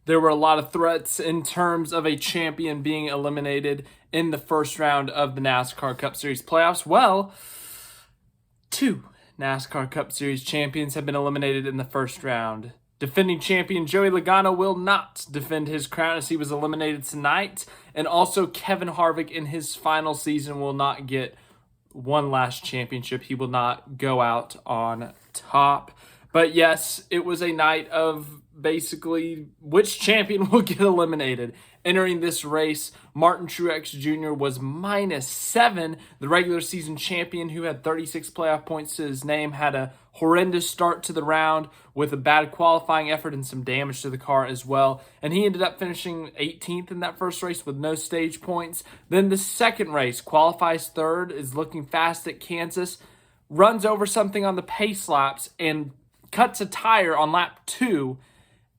there were a lot of threats in terms of a champion being eliminated in the first round of the NASCAR Cup Series playoffs. Well, 2 NASCAR Cup Series champions have been eliminated in the first round. Defending champion Joey Logano will not defend his crown as he was eliminated tonight. And also Kevin Harvick in his final season will not get one last championship. He will not go out on top. But yes, it was a night of basically which champion will get eliminated. Entering this race, Martin Truex Jr. was -7. The regular season champion, who had 36 playoff points to his name, had a horrendous start to the round with a bad qualifying effort and some damage to the car as well. And he ended up finishing 18th in that first race with no stage points. Then the second race, qualifies third, is looking fast at Kansas, runs over something on the pace laps, and cuts a tire on lap 2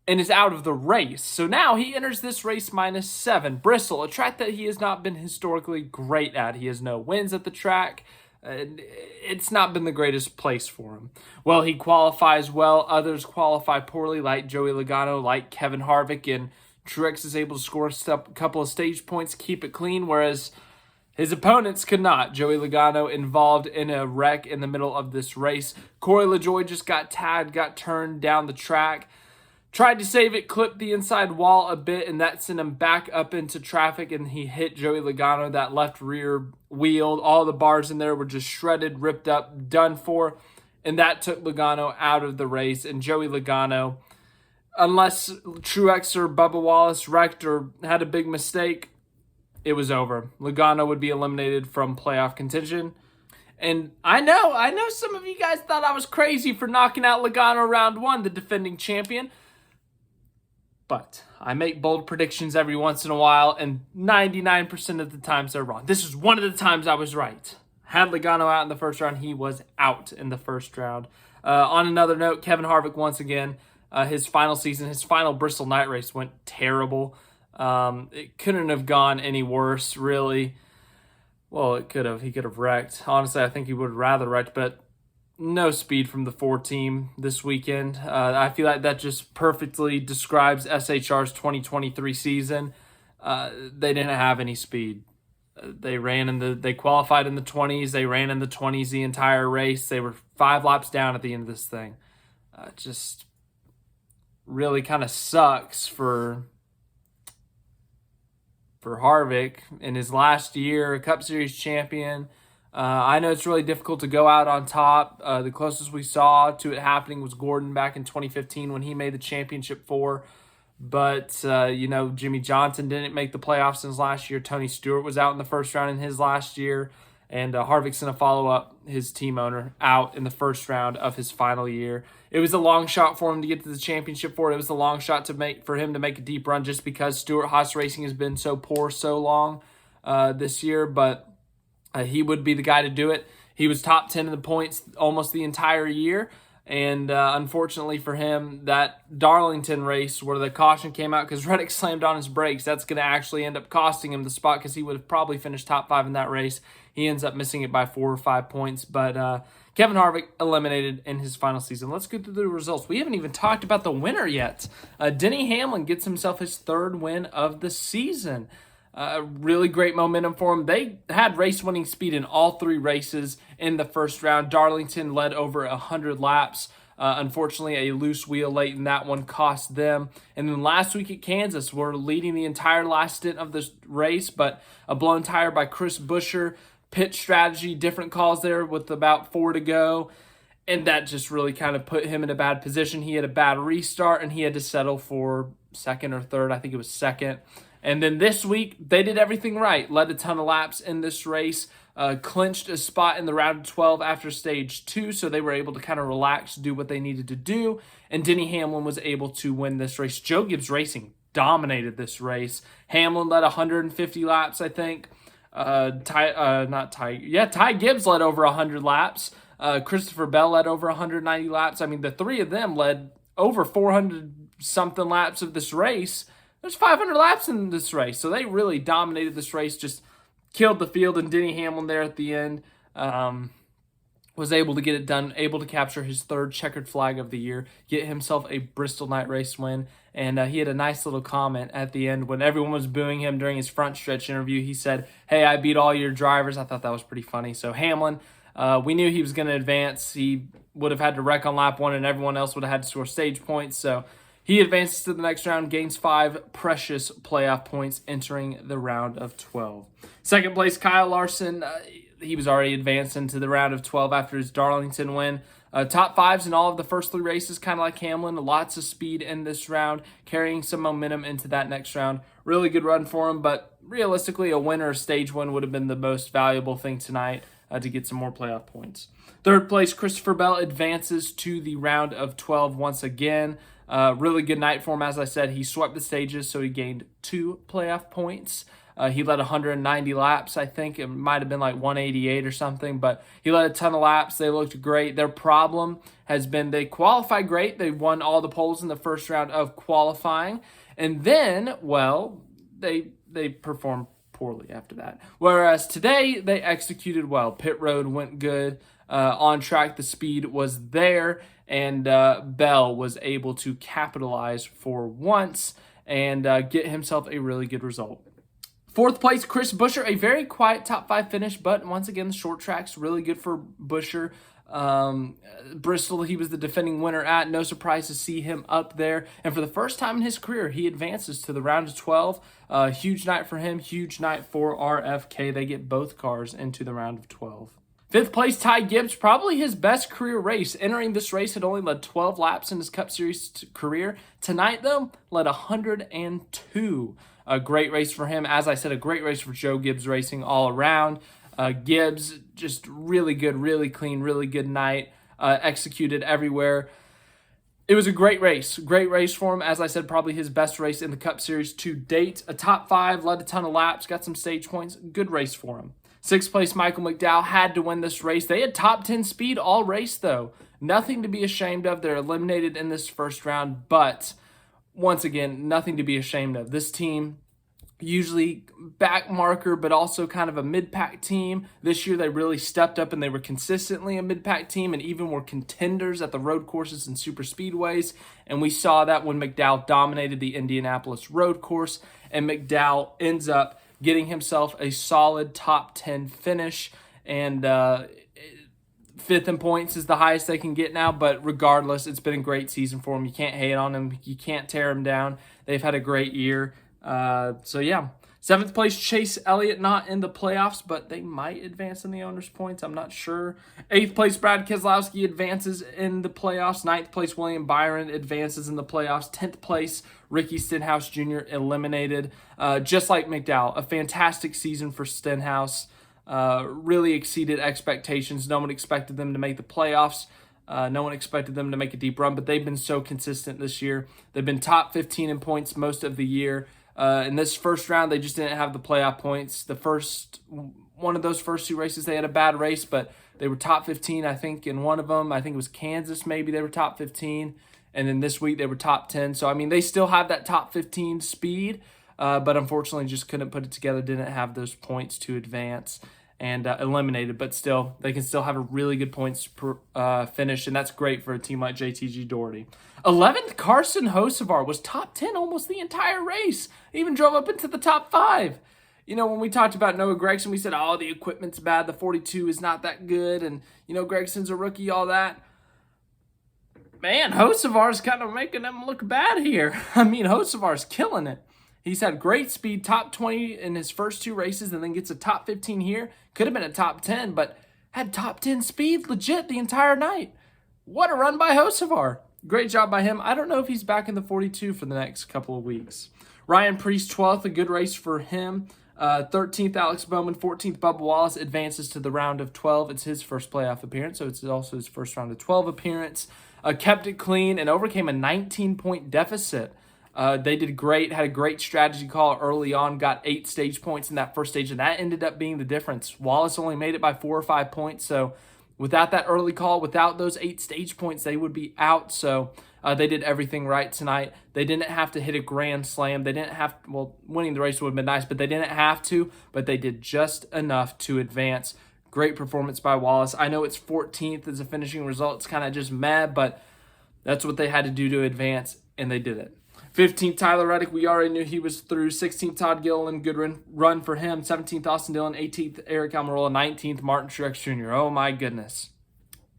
and is out of the race. So now he enters this race -7. Bristol, a track that he has not been historically great at. He has no wins at the track. It's not been the greatest place for him. Well, he qualifies well. Others qualify poorly, like Joey Logano, like Kevin Harvick, and Truex is able to score a couple of stage points, keep it clean, whereas his opponents could not. Joey Logano involved in a wreck in the middle of this race. Corey LaJoie just got tagged, got turned down the track. Tried to save it, clipped the inside wall a bit, and that sent him back up into traffic, and he hit Joey Logano, that left rear wheel. All the bars in there were just shredded, ripped up, done for, and that took Logano out of the race. And Joey Logano, unless Truex or Bubba Wallace wrecked or had a big mistake, it was over. Logano would be eliminated from playoff contention. And I know some of you guys thought I was crazy for knocking out Logano round 1, the defending champion. But I make bold predictions every once in a while, and 99% of the times they're wrong. This is one of the times I was right. Had Logano out in the first round, he was out in the first round. On another note, Kevin Harvick, once again, his final season, his final Bristol Night Race went terrible. It couldn't have gone any worse, really. Well, it could have. He could have wrecked. Honestly, I think he would have rather wrecked, but no speed from the 4 team this weekend. I feel like that just perfectly describes SHR's 2023 season. They didn't have any speed. They qualified in the 20s. They ran in the 20s the entire race. They were 5 laps down at the end of this thing. Just really kind of sucks for Harvick in his last year, Cup Series champion. I know it's really difficult to go out on top. The closest we saw to it happening was Gordon back in 2015 when he made the championship 4. But, Jimmy Johnson didn't make the playoffs in his last year. Tony Stewart was out in the first round in his last year. And Harvick's going to follow up his team owner out in the first round of his final year. It was a long shot for him to get to the championship 4. It was a long shot for him to make a deep run just because Stewart-Haas Racing has been so poor so long this year. But he would be the guy to do it. He was top 10 in the points almost the entire year. And unfortunately for him, that Darlington race where the caution came out because Reddick slammed on his brakes, that's going to actually end up costing him the spot because he would have probably finished top 5 in that race. He ends up missing it by 4 or 5 points. But Kevin Harvick eliminated in his final season. Let's go through the results. We haven't even talked about the winner yet. Denny Hamlin gets himself his 3rd win of the season. Really great momentum for him. They had race-winning speed in all 3 races in the first round. Darlington led over 100 laps. Unfortunately, a loose wheel late in that one cost them. And then last week at Kansas, we're leading the entire last stint of this race, but a blown tire by Chris Buescher, pit strategy, different calls there with about 4 to go. And that just really kind of put him in a bad position. He had a bad restart, and he had to settle for 2nd or 3rd. I think it was 2nd. And then this week, they did everything right. Led a ton of laps in this race. Clinched a spot in the round of 12 after stage 2, so they were able to kind of relax, do what they needed to do. And Denny Hamlin was able to win this race. Joe Gibbs Racing dominated this race. Hamlin led 150 laps, I think. Ty Gibbs led over 100 laps. Christopher Bell led over 190 laps. I mean, the 3 of them led over 400-something laps of this race. There's 500 laps in this race, so they really dominated this race, just killed the field, and Denny Hamlin there at the end was able to get it done, able to capture his third checkered flag of the year, get himself a Bristol Night Race win. And he had a nice little comment at the end when everyone was booing him during his front stretch interview. He said, "Hey, I beat all your drivers." I thought that was pretty funny. So Hamlin, we knew he was going to advance. He would have had to wreck on lap 1, and everyone else would have had to score stage points. So he advances to the next round, gains 5 precious playoff points, entering the round of 12. Second place, Kyle Larson. He was already advanced into the round of 12 after his Darlington win. Top 5s in all of the first 3 races, kind of like Hamlin. Lots of speed in this round, carrying some momentum into that next round. Really good run for him, but realistically, a win or a stage win would have been the most valuable thing tonight to get some more playoff points. Third place, Christopher Bell advances to the round of 12 once again. Really good night for him. As I said, he swept the stages, so he gained 2 playoff points. He led 190 laps, I think. It might have been like 188 or something, but he led a ton of laps. They looked great. Their problem has been they qualified great. They won all the poles in the first round of qualifying. And then, well, they performed poorly after that. Whereas today, they executed well. Pit road went good. On track, the speed was there, and Bell was able to capitalize for once and get himself a really good result. Fourth place, Chris Buescher, a very quiet top 5 finish, but once again, the short track's really good for Buescher. Bristol, he was the defending winner at. No surprise to see him up there. And for the first time in his career, he advances to the round of 12. Huge night for him, huge night for RFK. They get both cars into the round of 12. Fifth place, Ty Gibbs, probably his best career race. Entering this race, had only led 12 laps in his Cup Series career. Tonight, though, led 102. A great race for him. As I said, a great race for Joe Gibbs Racing all around. Gibbs, just really good, really clean, really good night. Executed everywhere. It was a great race. Great race for him. As I said, probably his best race in the Cup Series to date. A top 5, led a ton of laps, got some stage points. Good race for him. Sixth place, Michael McDowell had to win this race. They had top 10 speed all race, though. Nothing to be ashamed of. They're eliminated in this first round, but once again, nothing to be ashamed of. This team, usually back marker, but also kind of a mid-pack team. This year, they really stepped up and they were consistently a mid-pack team and even were contenders at the road courses and super speedways. And we saw that when McDowell dominated the Indianapolis road course, and McDowell ends up getting himself a solid top 10 finish. And 5th in points is the highest they can get now, but regardless, it's been a great season for them. You can't hate on them. You can't tear them down. They've had a great year. So yeah. 7th place, Chase Elliott, not in the playoffs, but they might advance in the owner's points. I'm not sure. 8th place, Brad Keselowski advances in the playoffs. 9th place, William Byron advances in the playoffs. 10th place, Ricky Stenhouse Jr. eliminated. Just like McDowell, a fantastic season for Stenhouse. Really exceeded expectations. No one expected them to make the playoffs. No one expected them to make a deep run, but they've been so consistent this year. They've been top 15 in points most of the year. In this first round, they just didn't have the playoff points. One of those first 2 races, they had a bad race, but they were top 15, I think, in one of them. I think it was Kansas, maybe they were top 15. And then this week, they were top 10. So, I mean, they still have that top 15 speed, but unfortunately just couldn't put it together, didn't have those points to advance and eliminated. But still, they can still have a really good points per finish, and that's great for a team like JTG Doherty. 11th, Carson Hocevar was top 10 almost the entire race. He even drove up into the top 5. You know, when we talked about Noah Gragson, we said, oh, the equipment's bad. The 42 is not that good. And, you know, Gregson's a rookie, all that. Man, Hocevar's kind of making them look bad here. I mean, Hocevar's killing it. He's had great speed, top 20 in his first 2 races, and then gets a top 15 here. Could have been a top 10, but had top 10 speed legit the entire night. What a run by Hocevar. Great job by him. I don't know if he's back in the 42 for the next couple of weeks. Ryan Preece, 12th, a good race for him. 13th, Alex Bowman. 14th, Bubba Wallace advances to the round of 12. It's his first playoff appearance, so it's also his first round of 12 appearance. Kept it clean and overcame a 19-point deficit. They did great, had a great strategy call early on, got 8 stage points in that first stage, and that ended up being the difference. Wallace only made it by 4 or 5 points, so without that early call, without those 8 stage points, they would be out. So they did everything right tonight. They didn't have to hit a grand slam. They didn't have to, well, winning the race would have been nice, but they didn't have to, but they did just enough to advance. Great performance by Wallace. I know it's 14th as a finishing result. It's kind of just meh, but that's what they had to do to advance, and they did it. 15th, Tyler Reddick. We already knew he was through. 16th, Todd Gilliland. Good run for him. 17th, Austin Dillon. 18th, Eric Almirola. 19th, Martin Truex Jr. Oh, my goodness.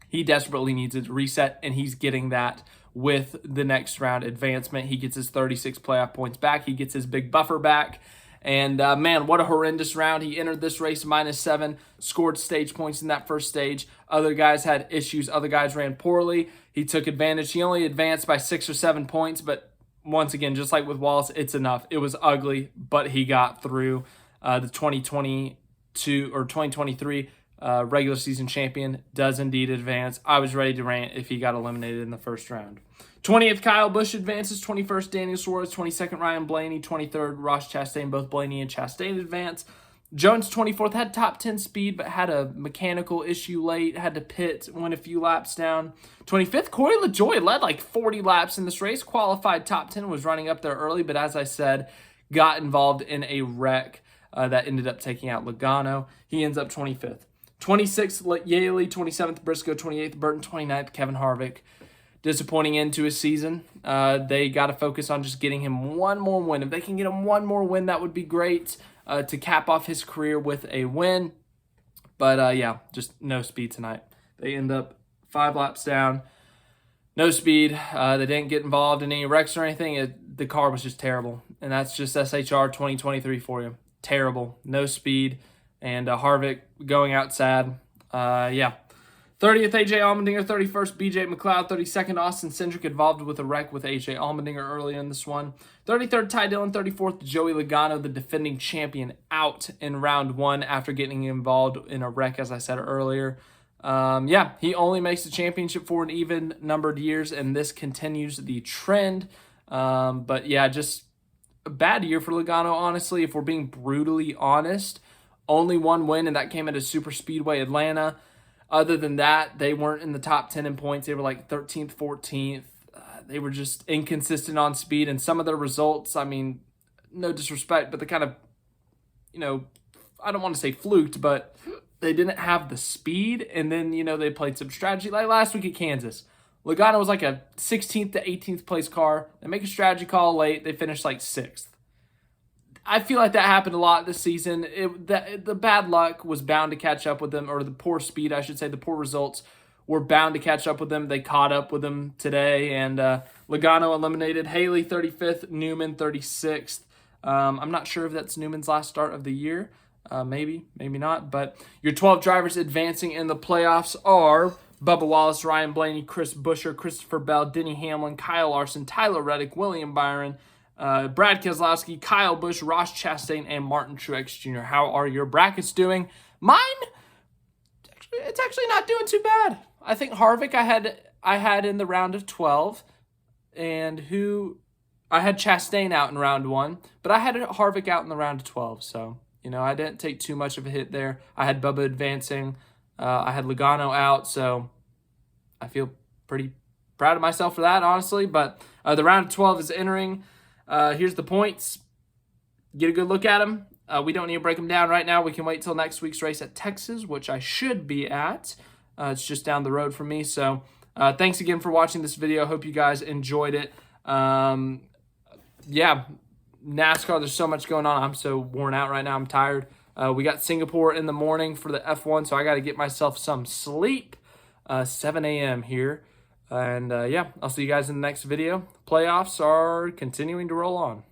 He desperately needs a reset, and he's getting that with the next round advancement. He gets his 36 playoff points back. He gets his big buffer back. And, man, what a horrendous round. He entered this race -7, scored stage points in that first stage. Other guys had issues. Other guys ran poorly. He took advantage. He only advanced by 6 or 7 points, but once again, just like with Wallace, it's enough. It was ugly, but he got through. The 2022 or 2023 regular season champion does indeed advance. I was ready to rant if he got eliminated in the first round. 20th, Kyle Busch advances. 21st, Daniel Suarez. 22nd, Ryan Blaney. 23rd, Ross Chastain. Both Blaney and Chastain advance. Jones, 24th, had top 10 speed, but had a mechanical issue late, had to pit, went a few laps down. 25th, Corey LaJoie led like 40 laps in this race, qualified top 10, was running up there early, but as I said, got involved in a wreck that ended up taking out Logano. He ends up 25th. 26th, Yaley, 27th, Briscoe, 28th, Burton, 29th, Kevin Harvick. Disappointing end to his season. They got to focus on just getting him one more win. If they can get him one more win, that would be great. To cap off his career with a win. But, yeah, just no speed tonight. They end up 5 laps down. No speed. They didn't get involved in any wrecks or anything. The car was just terrible. And that's just SHR 2023 for you. Terrible. No speed. And Harvick going out sad. Yeah. 30th, AJ Allmendinger. 31st, BJ McLeod. 32nd, Austin Cindric, involved with a wreck with AJ Allmendinger early in this one. 33rd, Ty Dillon. 34th, Joey Logano, the defending champion, out in round 1 after getting involved in a wreck, as I said earlier. Yeah, he only makes the championship for an even-numbered years, and this continues the trend. But, yeah, just a bad year for Logano, honestly, if we're being brutally honest. Only one win, and that came at a super speedway Atlanta. Other than that, they weren't in the top 10 in points. They were like 13th, 14th. They were just inconsistent on speed. And some of their results, I mean, no disrespect, but the kind of, I don't want to say fluked, but they didn't have the speed. And then, they played some strategy. Like last week at Kansas, Logano was like a 16th to 18th place car. They make a strategy call late. They finish like 6th. I feel like that happened a lot this season. The bad luck was bound to catch up with them, or the poor speed, I should say, the poor results were bound to catch up with them. They caught up with them today, and Logano eliminated. Haley, 35th, Newman, 36th. I'm not sure if that's Newman's last start of the year. Maybe, maybe not. But your 12 drivers advancing in the playoffs are Bubba Wallace, Ryan Blaney, Chris Buescher, Christopher Bell, Denny Hamlin, Kyle Larson, Tyler Reddick, William Byron, Brad Keselowski, Kyle Busch, Ross Chastain, and Martin Truex Jr. How are your brackets doing? Mine, it's actually not doing too bad. I think Harvick I had in the round of 12, and I had Chastain out in round 1, but I had Harvick out in the round of 12, so, I didn't take too much of a hit there. I had Bubba advancing. I had Logano out, so I feel pretty proud of myself for that, honestly, but the round of 12 is entering. Here's the points. Get a good look at them. We don't need to break them down right now. We can wait till next week's race at Texas, which I should be at. It's just down the road from me. So thanks again for watching this video. Hope you guys enjoyed it. Yeah, NASCAR, there's so much going on. I'm so worn out right now. I'm tired. We got Singapore in the morning for the F1, so I got to get myself some sleep. 7 a.m. here. And, yeah, I'll see you guys in the next video. Playoffs are continuing to roll on.